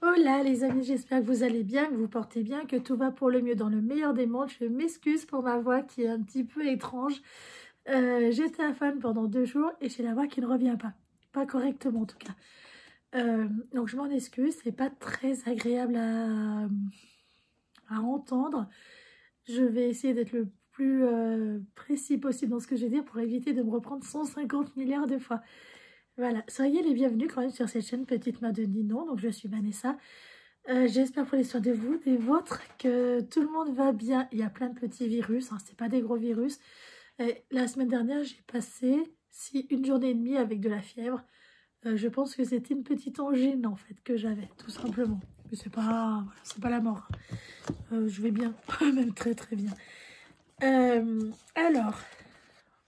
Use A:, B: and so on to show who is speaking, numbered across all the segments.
A: Hola les amis, j'espère que vous allez bien, que vous portez bien, que tout va pour le mieux dans le meilleur des mondes. Je m'excuse pour ma voix qui est un petit peu étrange. J'étais à fan pendant 2 jours et j'ai la voix qui ne revient pas correctement en tout cas. Donc je m'en excuse, c'est pas très agréable à entendre. Je vais essayer d'être le plus précis possible dans ce que je vais dire pour éviter de me reprendre 150 milliards de fois. Voilà, soyez les bienvenus quand même sur cette chaîne Petite Main de Ninon. Donc je suis Vanessa. J'espère pour les soins de vous, des vôtres, que tout le monde va bien. Il y a plein de petits virus, hein, c'est pas des gros virus. La semaine dernière, j'ai passé une journée et demie avec de la fièvre. Je pense que c'était une petite angine en fait que j'avais, tout simplement. Mais c'est pas, voilà, c'est pas la mort. Je vais bien, même très très bien. Alors,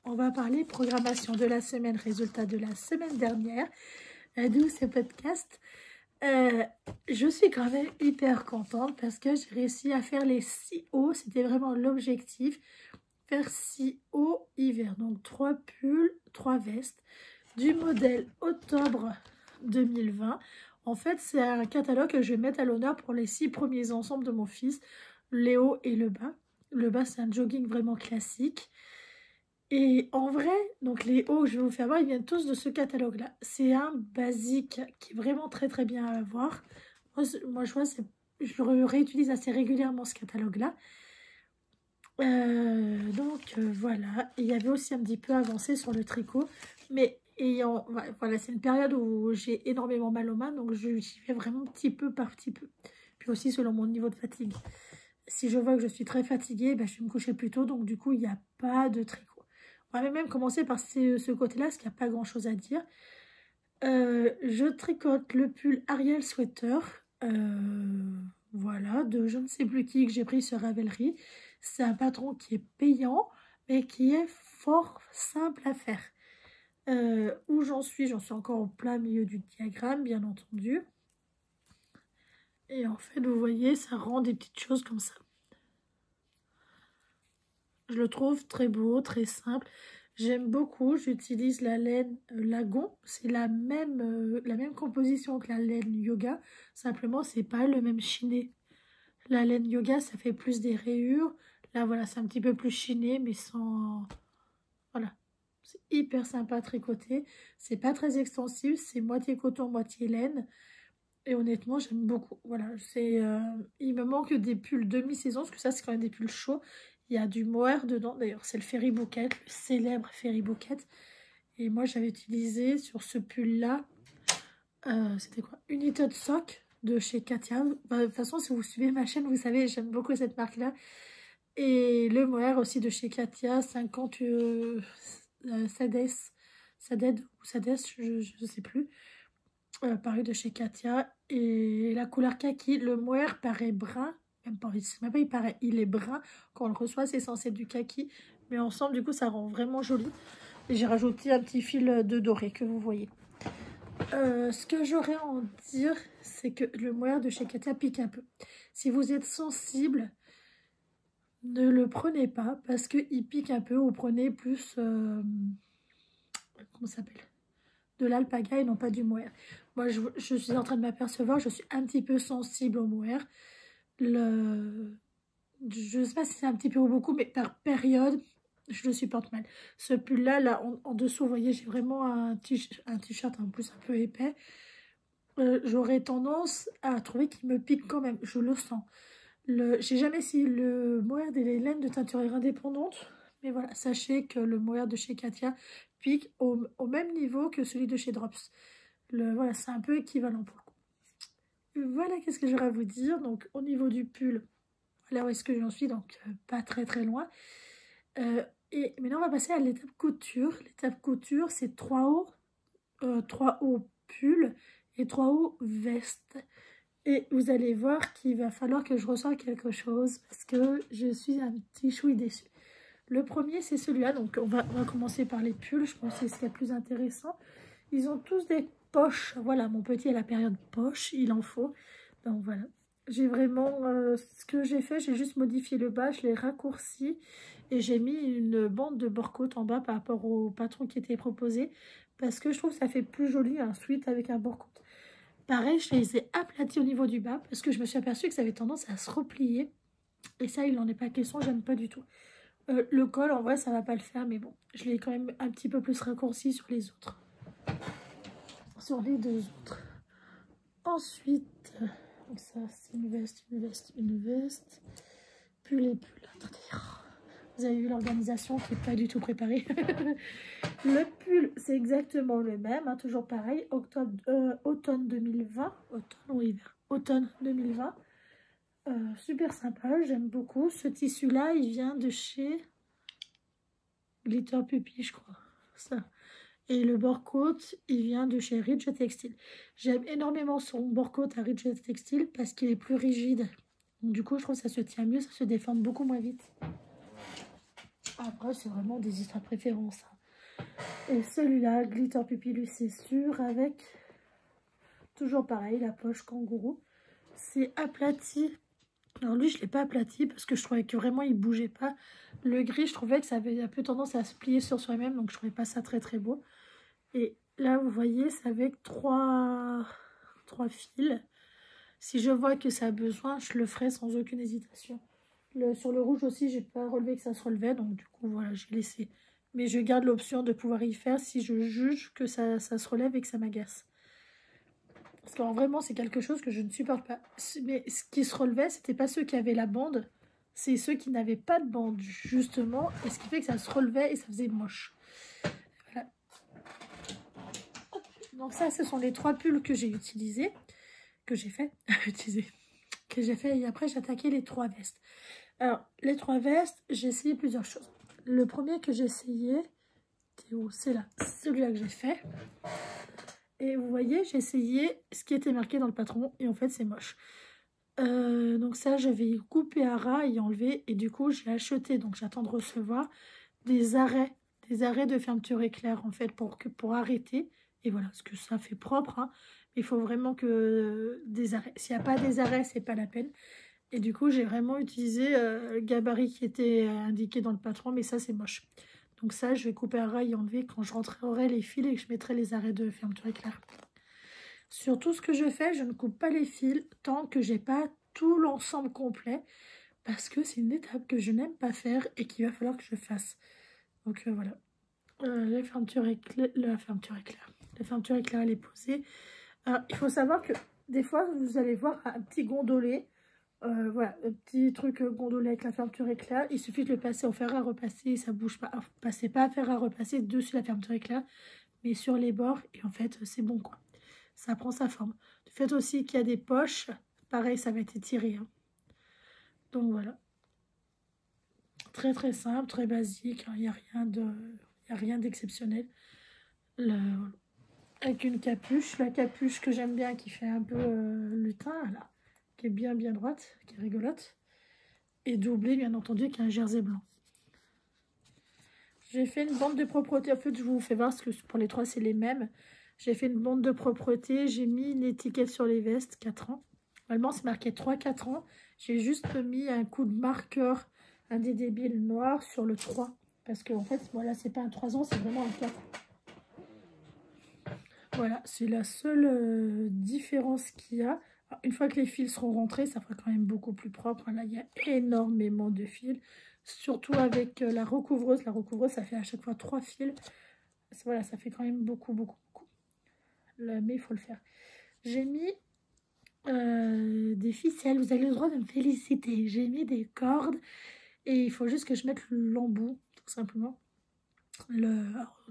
A: on va parler programmation de la semaine, résultat de la semaine dernière, d'où ce podcast. Je suis quand même hyper contente parce que j'ai réussi à faire les 6 hauts. C'était vraiment l'objectif. Faire 6 hauts hiver. Donc 3 pulls, 3 vestes du modèle octobre 2020. En fait, c'est un catalogue que je vais mettre à l'honneur pour les 6 premiers ensembles de mon fils. Les hauts et le bas. Le bas, c'est un jogging vraiment classique. Et en vrai, donc les hauts que je vais vous faire voir, ils viennent tous de ce catalogue-là. C'est un basique qui est vraiment très très bien à avoir. Moi je vois, je le réutilise assez régulièrement ce catalogue-là. Voilà, il y avait aussi un petit peu avancé sur le tricot. Mais voilà, c'est une période où j'ai énormément mal aux mains, donc j'y vais vraiment petit peu par petit peu. Puis aussi selon mon niveau de fatigue. Si je vois que je suis très fatiguée, ben, je vais me coucher plus tôt, donc du coup il n'y a pas de tricot. On va même commencer par ce côté-là, parce qu'il n'y a pas grand-chose à dire. Je tricote le pull Ariel Sweater. Voilà, de je ne sais plus qui que j'ai pris sur Ravelry. C'est un patron qui est payant, mais qui est fort simple à faire. Où j'en suis encore au plein milieu du diagramme, bien entendu. Et en fait, vous voyez, ça rend des petites choses comme ça. Je le trouve très beau, très simple. J'aime beaucoup. J'utilise la laine Lagon. C'est la même composition que la laine Yoga. Simplement, c'est pas le même chiné. La laine Yoga, ça fait plus des rayures. Là, voilà, c'est un petit peu plus chiné, mais sans... Voilà. C'est hyper sympa à tricoter. C'est pas très extensif. C'est moitié coton, moitié laine. Et honnêtement, j'aime beaucoup. Voilà, il me manque des pulls demi-saison, parce que ça, c'est quand même des pulls chauds. Il y a du mohair dedans. D'ailleurs, c'est le Fairy Bouquet, le célèbre Fairy Bouquet. Et moi, j'avais utilisé sur ce pull-là, c'était quoi? United Sock de chez Katia. Bah, de toute façon, si vous suivez ma chaîne, vous savez, j'aime beaucoup cette marque-là. Et le mohair aussi de chez Katia, 50 Saded ou Sades, je ne sais plus. Pareil de chez Katia. Et la couleur kaki, le mohair paraît brun. Même pas, il est brun. Quand on le reçoit, c'est censé être du kaki. Mais ensemble, du coup, ça rend vraiment joli. Et j'ai rajouté un petit fil de doré que vous voyez. Ce que j'aurais à en dire, c'est que le mohair de chez Katia pique un peu. Si vous êtes sensible, ne le prenez pas parce qu'il pique un peu. Ou prenez plus... comment ça s'appelle? De l'alpaga et non pas du mohair. Moi, je suis en train de m'apercevoir, je suis un petit peu sensible au mohair. Je ne sais pas si c'est un petit peu ou beaucoup, mais par période, je le supporte mal. Ce pull-là, là, en dessous, vous voyez, j'ai vraiment un t-shirt en plus un peu épais. J'aurais tendance à trouver qu'il me pique quand même, je le sens. J'ai jamais essayé le mohair des laines de teinture indépendante, mais voilà, sachez que le mohair de chez Katia pique au même niveau que celui de chez Drops. Voilà, c'est un peu équivalent pour le coup. Voilà, qu'est-ce que j'aurais à vous dire. Donc, au niveau du pull, voilà où est-ce que j'en suis, donc pas très très loin. Et maintenant, on va passer à l'étape couture. L'étape couture, c'est 3 hauts pull et 3 hauts vestes. Et vous allez voir qu'il va falloir que je ressente quelque chose parce que je suis un petit chouï déçue. Le premier, c'est celui-là. Donc, on va commencer par les pulls. Je pense que c'est ce qui est le plus intéressant. Ils ont tous des poches. Voilà, mon petit a la période poche. Il en faut. Donc, voilà. J'ai vraiment... ce que j'ai fait, j'ai juste modifié le bas. Je l'ai raccourci. Et j'ai mis une bande de bord-côte en bas par rapport au patron qui était proposé. Parce que je trouve que ça fait plus joli un sweat avec un bord-côte. Pareil, je les ai aplatis au niveau du bas parce que je me suis aperçue que ça avait tendance à se replier. Et ça, il n'en est pas question, j'aime pas du tout. Le col, en vrai, ça va pas le faire, mais bon, je l'ai quand même un petit peu plus raccourci sur les autres. Sur les deux autres. Ensuite, donc ça, c'est une veste, une veste, une veste. Pull et pull. Attendez. Vous avez vu l'organisation qui n'est pas du tout préparée. Le pull, c'est exactement le même, hein, toujours pareil. Automne 2020. Automne ou hiver? Automne 2020. Super sympa, j'aime beaucoup. Ce tissu-là, il vient de chez Glitter Puppy, je crois. Ça. Et le bord-côte, il vient de chez Ridge Textile. J'aime énormément son bord-côte à Ridge Textile parce qu'il est plus rigide. Donc, du coup, je trouve que ça se tient mieux, ça se déforme beaucoup moins vite. Après, c'est vraiment des histoires de préférence. Hein. Et celui-là, Glitter Puppy, lui, c'est sûr, avec toujours pareil, la poche kangourou. C'est aplati. Alors lui, je ne l'ai pas aplati parce que je trouvais que vraiment, il ne bougeait pas. Le gris, je trouvais que ça avait un peu tendance à se plier sur soi-même, donc je ne trouvais pas ça très très beau. Et là, vous voyez, c'est avec trois fils. Si je vois que ça a besoin, je le ferai sans aucune hésitation. Sur le rouge aussi, j'ai pas relevé que ça se relevait, donc du coup, voilà, j'ai laissé. Mais je garde l'option de pouvoir y faire si je juge que ça se relève et que ça m'agace. Parce que vraiment, c'est quelque chose que je ne supporte pas. Mais ce qui se relevait, c'était pas ceux qui avaient la bande, c'est ceux qui n'avaient pas de bande, justement. Et ce qui fait que ça se relevait et ça faisait moche. Voilà. Donc ça, ce sont les 3 pulls que j'ai utilisés, que j'ai fait, et après j'ai attaqué les 3 vestes. Alors, les 3 vestes, j'ai essayé plusieurs choses. Le premier que j'ai essayé, c'est là, celui-là que j'ai fait. Et vous voyez, j'ai essayé ce qui était marqué dans le patron, et en fait, c'est moche. Donc ça, je vais couper à ras et enlever, et du coup, j'ai acheté, donc j'attends de recevoir, des arrêts de fermeture éclair, en fait, pour arrêter. Et voilà, ce que ça fait propre, hein. Il faut vraiment que des arrêts. S'il n'y a pas des arrêts, c'est pas la peine. Et du coup, j'ai vraiment utilisé le gabarit qui était indiqué dans le patron, mais ça, c'est moche. Donc ça, je vais couper à ras et enlever quand je rentrerai les fils et que je mettrai les arrêts de fermeture éclair. Sur tout ce que je fais, je ne coupe pas les fils tant que j'ai pas tout l'ensemble complet, parce que c'est une étape que je n'aime pas faire et qu'il va falloir que je fasse. Donc voilà. La fermeture éclair, elle est posée. Alors, il faut savoir que des fois, vous allez voir un petit gondolet. Voilà, un petit truc gondolé avec la fermeture éclair. Il suffit de le passer au fer à repasser, ça bouge pas. Alors, passez pas à fer à repasser dessus la fermeture éclair, mais sur les bords, et en fait, c'est bon quoi. Ça prend sa forme. Du fait aussi qu'il y a des poches, pareil, ça va être étiré. Hein. Donc voilà. Très très simple, très basique, il n'y a rien d'exceptionnel. Avec une capuche, la capuche que j'aime bien, qui fait un peu lutin, là, qui est bien droite, qui est rigolote. Et doublée, bien entendu, avec un jersey blanc. J'ai fait une bande de propreté. En fait, je vous fais voir parce que pour les 3, c'est les mêmes. J'ai fait une bande de propreté. J'ai mis une étiquette sur les vestes, 4 ans. Normalement, c'est marqué 3-4 ans. J'ai juste mis un coup de marqueur indélébile noir sur le 3. Parce que, en fait, voilà, c'est pas un 3 ans, c'est vraiment un 4. Voilà, c'est la seule différence qu'il y a. Alors, une fois que les fils seront rentrés, ça fera quand même beaucoup plus propre. Là, il y a énormément de fils. Surtout avec la recouvreuse. La recouvreuse, ça fait à chaque fois 3 fils. Voilà, ça fait quand même beaucoup. Mais il faut le faire. J'ai mis des ficelles. Vous avez le droit de me féliciter. J'ai mis des cordes. Et il faut juste que je mette l'embout, tout simplement.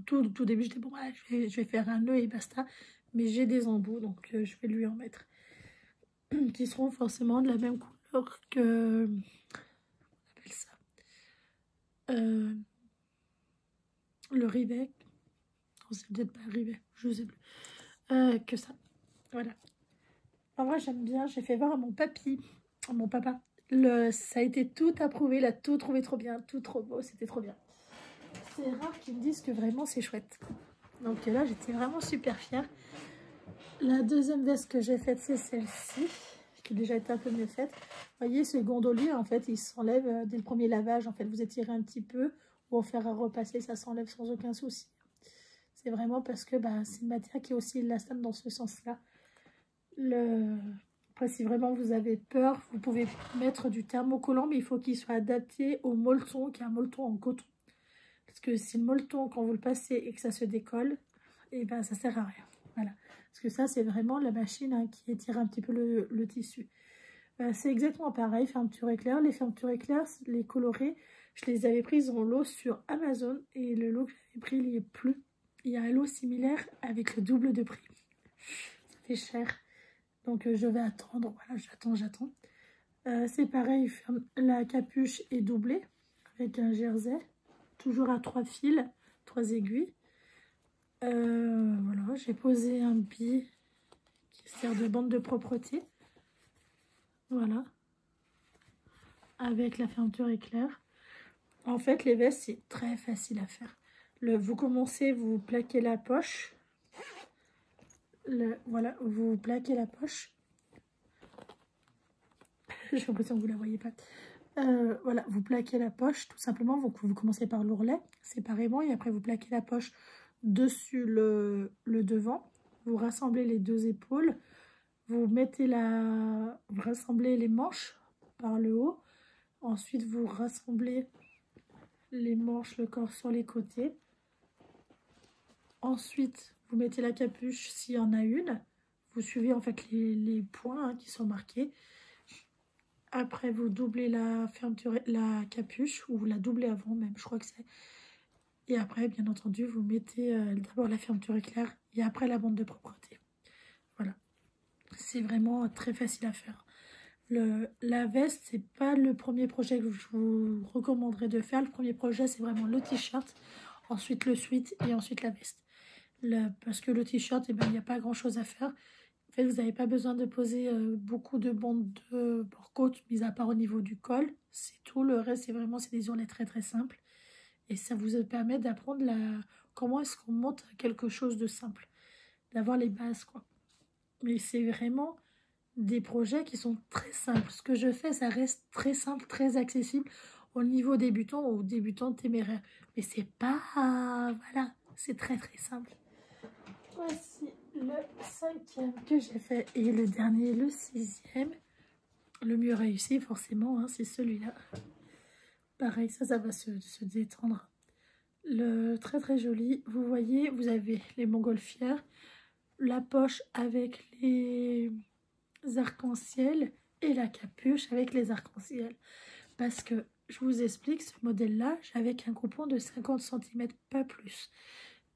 A: Tout début, j'étais bon, voilà, je vais faire un nœud et basta. Mais j'ai des embouts, donc je vais lui en mettre. Qui seront forcément de la même couleur que... On appelle ça le rivet. Non, c'est peut-être pas un rivet, je sais plus. Que ça. Voilà. En vrai, j'aime bien. J'ai fait voir à mon papy, à mon papa. Ça a été tout approuvé. Il a tout trouvé trop bien, tout trop beau. C'était trop bien. C'est rare qu'ils me disent que vraiment c'est chouette. Donc là, j'étais vraiment super fière. La deuxième veste que j'ai faite, c'est celle-ci, qui a déjà été un peu mieux faite. Vous voyez, ce gondolier, en fait, il s'enlève dès le premier lavage. En fait, vous étirez un petit peu ou au fer à repasser, ça s'enlève sans aucun souci. C'est vraiment parce que c'est une matière qui est aussi élastable dans ce sens-là. Après, si vraiment vous avez peur, vous pouvez mettre du thermocollant, mais il faut qu'il soit adapté au molleton, qui est un molleton en coton. Parce que si le molleton, quand vous le passez et que ça se décolle, et ben ça sert à rien. Voilà. Parce que ça, c'est vraiment la machine hein, qui étire un petit peu le tissu. C'est exactement pareil, fermeture éclair. Les fermetures éclair, les colorées, je les avais prises en lot sur Amazon. Et le lot que j'avais pris, il n'y est plus. Il y a un lot similaire avec le double de prix. Ça fait cher. Donc je vais attendre. Voilà, j'attends. C'est pareil, la capuche est doublée avec un jersey. Toujours à 3 fils, 3 aiguilles. Voilà, j'ai posé un biais qui sert de bande de propreté. Voilà. Avec la fermeture éclair. En fait, les vestes, c'est très facile à faire. Vous commencez, vous plaquez la poche. Voilà, vous plaquez la poche. J'ai l'impression que vous ne la voyez pas. Voilà, vous plaquez la poche, tout simplement. Vous commencez par l'ourlet, séparément. Et après, vous plaquez la poche dessus le devant. Vous rassemblez les deux épaules. Vous rassemblez les manches par le haut. Ensuite, vous rassemblez les manches, le corps sur les côtés. Ensuite, vous mettez la capuche s'il y en a une. Vous suivez en fait les points hein, qui sont marqués. Après, vous doublez la capuche, ou vous la doublez avant même, je crois que c'est. Et après, bien entendu, vous mettez d'abord la fermeture éclair et après la bande de propreté. Voilà. C'est vraiment très facile à faire. La veste, c'est pas le premier projet que je vous recommanderais de faire. Le premier projet, c'est vraiment le t-shirt, ensuite le sweat et ensuite la veste. Parce que le t-shirt, eh ben, il n'y a pas grand-chose à faire. En fait, vous n'avez pas besoin de poser beaucoup de bandes de bord-côte, mis à part au niveau du col. C'est tout. Le reste, c'est des ourlets très très simples. Et ça vous permet d'apprendre comment est-ce qu'on monte quelque chose de simple. D'avoir les bases, quoi. Mais c'est vraiment des projets qui sont très simples. Ce que je fais, ça reste très simple, très accessible au niveau débutant ou débutant téméraire. Mais c'est pas... voilà, c'est très très simple. Voici le 5e que j'ai fait et le dernier, le 6e. Le mieux réussi, forcément, hein, c'est celui-là. Pareil, ça va se détendre. Très très joli. Vous voyez, vous avez les montgolfières, la poche avec les arcs-en-ciel et la capuche avec les arcs-en-ciel. Parce que, je vous explique, ce modèle-là, j'avais qu'un coupon de 50 cm, pas plus.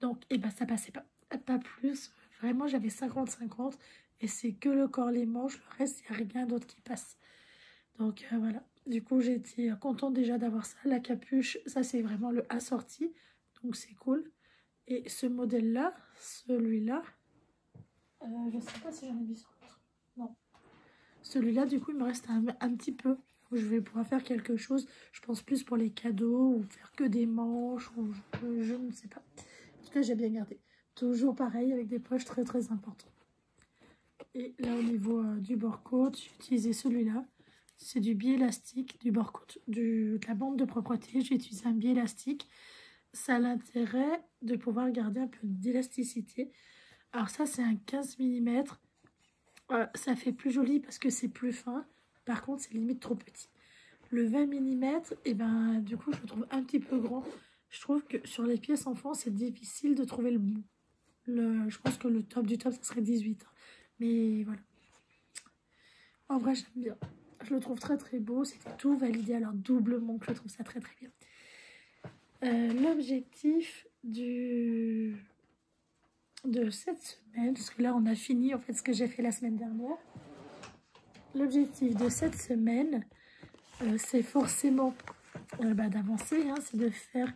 A: Donc, et ben ça passait pas plus. Vraiment, j'avais 50-50 et c'est que le corps, les manches, le reste, il n'y a rien d'autre qui passe. Donc, voilà. Du coup, j'étais contente déjà d'avoir ça. La capuche, ça, c'est vraiment le assorti. Donc, c'est cool. Et ce modèle-là, celui-là, je sais pas si j'en ai vu sur l'autre. Non. Celui-là, du coup, il me reste un petit peu. Où je vais pouvoir faire quelque chose, je pense plus pour les cadeaux, ou faire que des manches, ou je ne sais pas. En tout cas, j'ai bien gardé. Toujours pareil, avec des poches très très importantes. Et là, au niveau du bord-côte, j'ai utilisé celui-là. C'est du biais élastique, du bord-côte, de la bande de propreté. J'ai utilisé un biais élastique. Ça a l'intérêt de pouvoir garder un peu d'élasticité. Alors ça, c'est un 15 mm. Ça fait plus joli parce que c'est plus fin. Par contre, c'est limite trop petit. Le 20 mm, et ben, du coup, je le trouve un petit peu grand. Je trouve que sur les pièces enfants, c'est difficile de trouver le bon. Je pense que le top du top, ça serait 18. Mais voilà. En vrai, j'aime bien. Je le trouve très très beau. C'était tout validé alors doublement que je trouve ça très très bien. L'objectif de cette semaine, parce que là on a fini en fait ce que j'ai fait la semaine dernière. L'objectif de cette semaine, c'est forcément d'avancer, hein, c'est de faire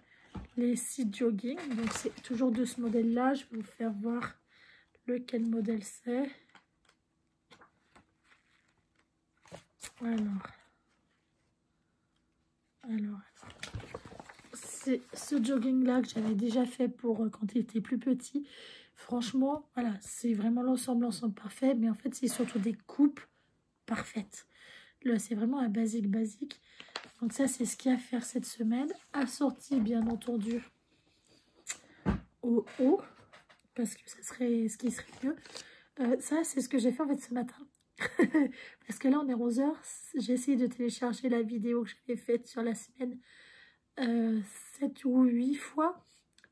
A: les 6 jogging. Donc c'est toujours de ce modèle là. Je vais vous faire voir lequel modèle c'est. Alors, c'est ce jogging là que j'avais déjà fait pour quand il était plus petit. Franchement, voilà, c'est vraiment l'ensemble parfait, mais en fait c'est surtout des coupes parfaites. Là, c'est vraiment un basique. Donc ça, c'est ce qu'il y a à faire cette semaine. Assorti, bien entendu, au haut, parce que ça serait ce qui serait mieux. Ça, c'est ce que j'ai fait en fait ce matin. Parce que là, on est 11h. J'ai essayé de télécharger la vidéo que j'avais faite sur la semaine 7 ou 8 fois.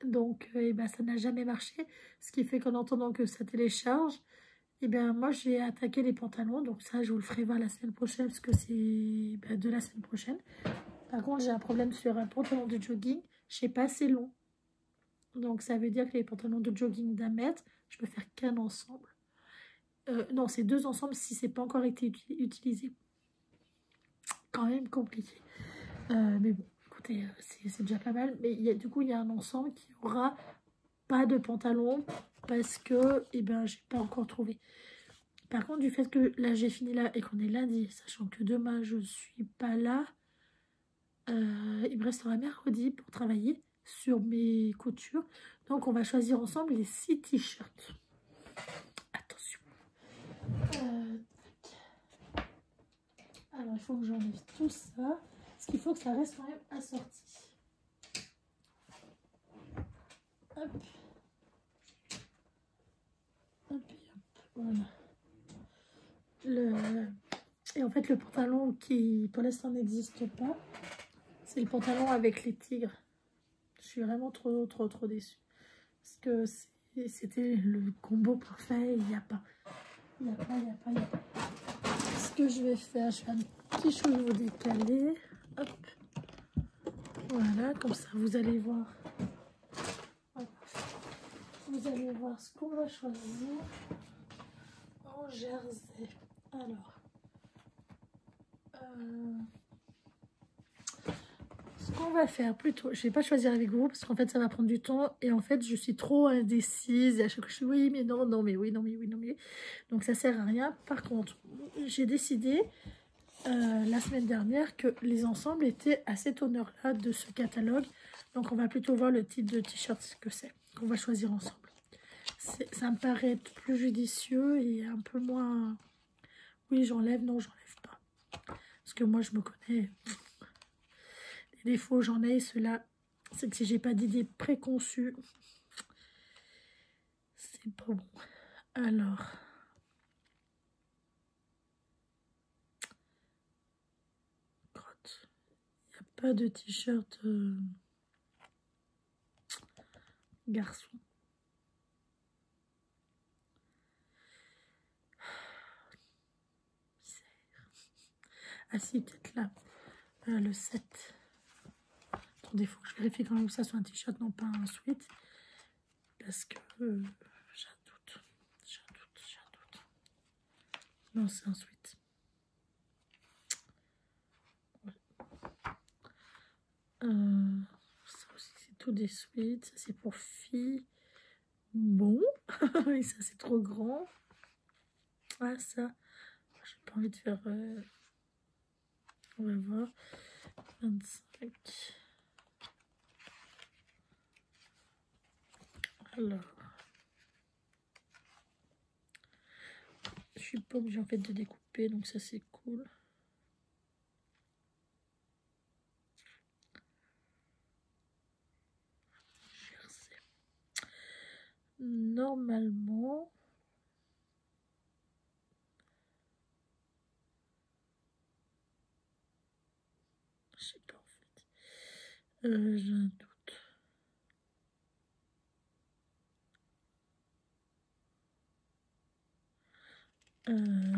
A: Donc, eh ben, ça n'a jamais marché. Ce qui fait qu'en attendant que ça télécharge, eh bien, moi, j'ai attaqué les pantalons. Donc ça, je vous le ferai voir la semaine prochaine parce que c'est ben, de la semaine prochaine. Par contre, j'ai un problème sur un pantalon de jogging. Je sais pas assez long. Donc, ça veut dire que les pantalons de jogging d'1 mètre, je peux faire qu'un ensemble. Non, c'est 2 ensembles si c'est pas encore été utilisé. Quand même compliqué. Mais bon, écoutez, c'est déjà pas mal. Mais du coup, il y a un ensemble qui aura pas de pantalon parce que, eh ben, j'ai pas encore trouvé. Par contre, du fait que là, j'ai fini là et qu'on est lundi, sachant que demain, je suis pas là, il me restera mercredi pour travailler sur mes coutures. Donc, on va choisir ensemble les 6 t-shirts. Attention. Alors, il faut que j'enlève tout ça. Parce qu'il faut que ça reste quand même assorti. Hop. Hop et hop. Voilà. Et en fait, le pantalon qui, pour l'instant, n'existe pas, c'est le pantalon avec les tigres. Je suis vraiment trop déçue. Parce que c'était le combo parfait. Il n'y a pas. Il n'y a pas. Ce que je vais faire, je fais un petit cheveu décalé. Hop. Voilà, comme ça, vous allez voir. Hop. Vous allez voir ce qu'on va choisir en jersey. Alors. Ce qu'on va faire plutôt, je vais pas choisir avec vous parce qu'en fait ça va prendre du temps et en fait je suis trop indécise et à chaque fois je suis oui mais non, non mais oui, non mais oui, non mais donc ça sert à rien. Par contre j'ai décidé la semaine dernière que les ensembles étaient à cet honneur là de ce catalogue, donc on va plutôt voir le type de t-shirt que c'est qu'on va choisir ensemble. Ça me paraît plus judicieux et un peu moins oui j'enlève, non j'enlève pas parce que moi je me connais. Les défauts, j'en ai, ceux-là, c'est que si j'ai pas d'idée préconçue, c'est pas bon. Alors, crotte. Il n'y a pas de t-shirt garçon. Ah si, peut-être là, le 7. Attendez, il faut que je vérifie quand même que ça soit un t-shirt, non pas un sweat. Parce que j'ai un doute. Non, c'est un sweat. Ouais. Ça aussi, c'est tout des sweats. Ça, c'est pour filles. Bon. Et ça, c'est trop grand. Ah, ça. J'ai pas envie de faire... on va voir. 25. Alors. Je suis pas obligée en fait de découper, donc ça c'est cool. Jersey. Normalement... je sais pas en fait. J'ai un doute.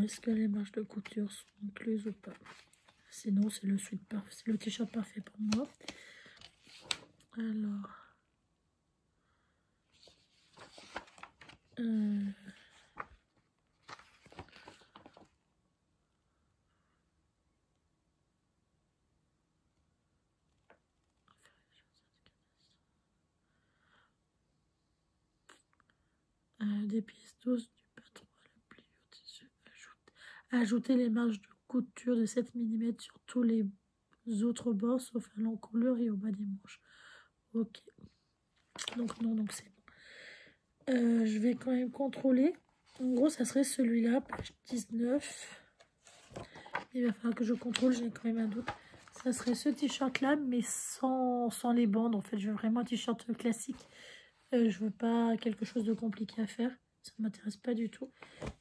A: Est-ce que les marges de couture sont incluses ou pas? Sinon, c'est le sweat parfait, c'est le t-shirt parfait pour moi. Alors, des pièces d'os du patron à la pli au tissu. Ajouter les marges de couture de 7 mm sur tous les autres bords sauf à l'encolure et au bas des manches. Ok. Donc non, donc c'est bon. Je vais quand même contrôler. En gros, ça serait celui-là, page 19. Il va falloir que je contrôle, j'ai quand même un doute. Ça serait ce t-shirt-là, mais sans les bandes. En fait, je veux vraiment un t-shirt classique. Je veux pas quelque chose de compliqué à faire. Ça ne m'intéresse pas du tout.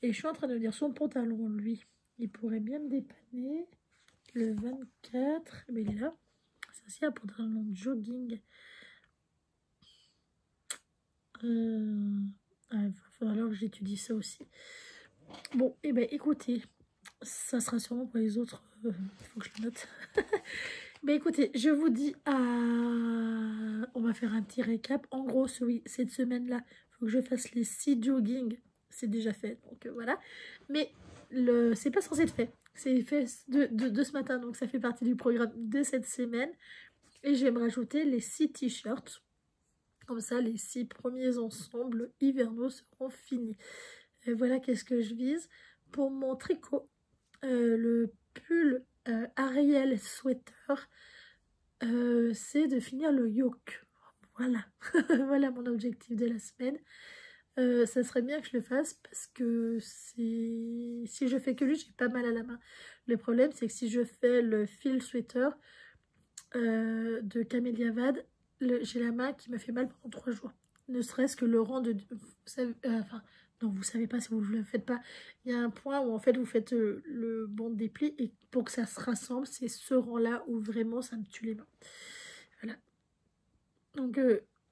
A: Et je suis en train de me dire, son pantalon, lui, il pourrait bien me dépanner. Le 24, mais il est là. Ça, c'est un pantalon de jogging. Il va falloir que j'étudie ça aussi. Bon, et ben écoutez, ça sera sûrement pour les autres. Il faut que je le note. Ben écoutez, je vous dis on va faire un petit récap. En gros, cette semaine-là, il faut que je fasse les 6 jogging. C'est déjà fait, donc voilà. Mais c'est pas censé être fait. C'est fait de ce matin, donc ça fait partie du programme de cette semaine. Et je vais me rajouter les 6 t-shirts. Comme ça, les 6 premiers ensembles hivernaux seront finis. Et voilà qu'est-ce que je vise. Pour mon tricot, le pull Ariel Sweater, c'est de finir le yoke. Voilà, voilà mon objectif de la semaine. Ça serait bien que je le fasse parce que si je fais que lui, j'ai pas mal à la main. Le problème, c'est que si je fais le fil sweater de Camélia Vade, j'ai la main qui me fait mal pendant 3 jours. Ne serait-ce que le rang de... Vous savez, enfin, non, vous savez pas si vous ne le faites pas. Il y a un point où en fait vous faites le banc de dépli et pour que ça se rassemble, c'est ce rang-là où vraiment ça me tue les mains. Voilà. Donc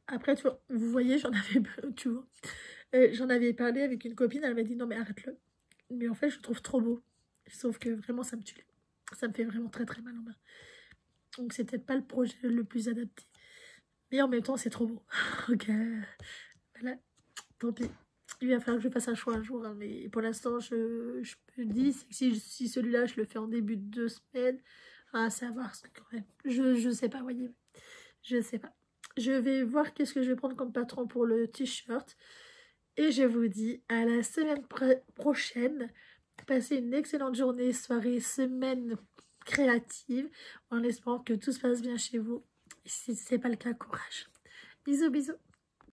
A: après, tu vois, vous voyez, j'en avais... Tu vois, j'en avais parlé avec une copine, elle m'a dit non mais arrête-le. Mais en fait, je le trouve trop beau. Sauf que vraiment, ça me tue les mains. Ça me fait vraiment très très mal en main. Donc c'est peut-être pas le projet le plus adapté. Mais en même temps, c'est trop beau. Ok. Voilà. Tant pis. Il va falloir que je fasse un choix un jour. Hein. Mais pour l'instant, je me dis que si celui-là, je le fais en début de 2 semaines, à savoir ce que quand même. Je sais pas, voyez. Je sais pas. Je vais voir qu'est-ce que je vais prendre comme patron pour le t-shirt. Et je vous dis à la semaine prochaine. Passez une excellente journée, soirée, semaine créative, en espérant que tout se passe bien chez vous. Et si ce n'est pas le cas, courage. Bisous, bisous.